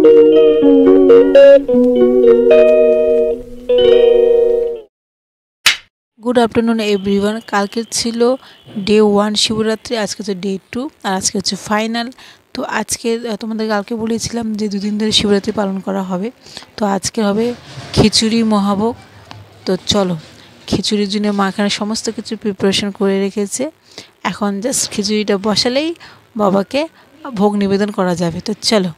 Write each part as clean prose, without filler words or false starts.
Good afternoon everyone. कालके छिलो day 1 Shivratri, आज के डे 2 और आज के फाइनल। तो आज के तुम्हारे कालके बोलेছিলাম যে দুদিন ধরে শিবরাত্রি পালন করা হবে। তো আজকে হবে খিচুড়ি মহাভোগ। তো চলো, খিচুড়ির জন্য মা এখানে সমস্ত কিছু প্রিপারেশন করে রেখেছে। এখন জাস্ট খিচুড়িটা বসালেই বাবাকে ভোগ নিবেদন করা যাবে। তো চলো।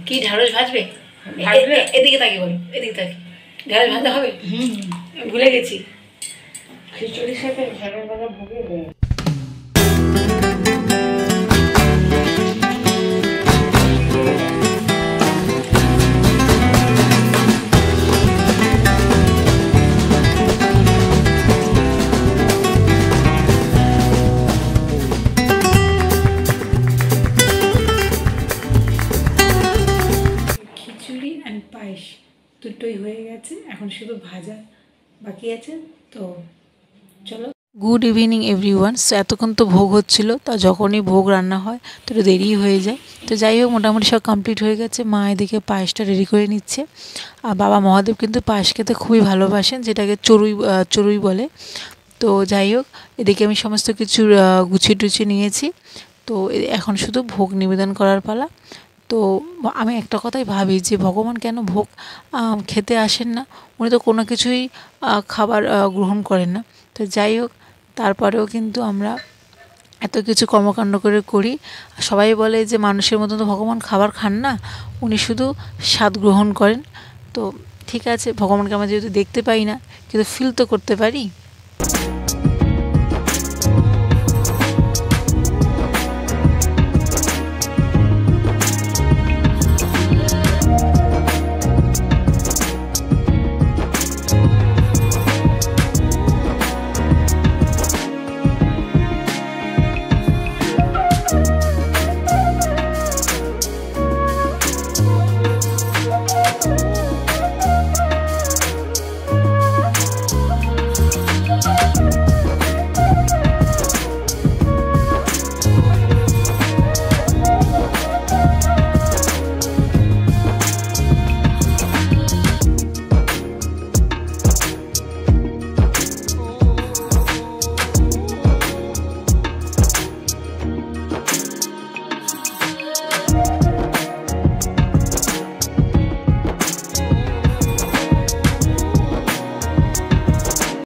কি ঢ্যাঁড়স ভাজবে? এদিকে তাকি বলো, এদিকে তাকি। ঢ্যাঁড়স ভাজা হবে? ভুলে গেছি। খিচুড়ির সাথে ঢ্যাঁড়স ভাজা ভুগে দেয়। পায়েস দুটোই হয়ে গেছে, এখন শুধু ভাজা বাকি আছে। তো চলো। Good evening everyone. সো এতক্ষণ তো ভোগ হচ্ছিল, তা যখনই ভোগ রান্না হয় তো একটু দেরি হয়ে যায়। তো যাই হোক, মোটামুটি সব কমপ্লিট হয়ে গেছে। মা এদিকে পায়েসটা রেডি করে নিচ্ছে। আর বাবা মহাদেব কিন্তু পায়েস খেতে খুবই ভালোবাসেন, যেটাকে চড়ুই বলে। তো যাই হোক, এদিকে আমি সমস্ত কিছু গুছিয়ে টুছিয়ে নিয়েছি। তো এখন শুধু ভোগ নিবেদন করার পালা। তো আমি একটা কথাই ভাবি যে ভগবান কেন ভোগ খেতে আসেন না? উনি তো কোনো কিছুই খাবার গ্রহণ করেন না। তো যাই হোক, তারপরেও কিন্তু আমরা এত কিছু কর্মকাণ্ড করি। সবাই বলে যে মানুষের মতন তো ভগবান খাবার খান না, উনি শুধু স্বাদ গ্রহণ করেন। তো ঠিক আছে, ভগবানকে আমরা যেহেতু দেখতে পাই না, কিন্তু ফিল তো করতে পারি।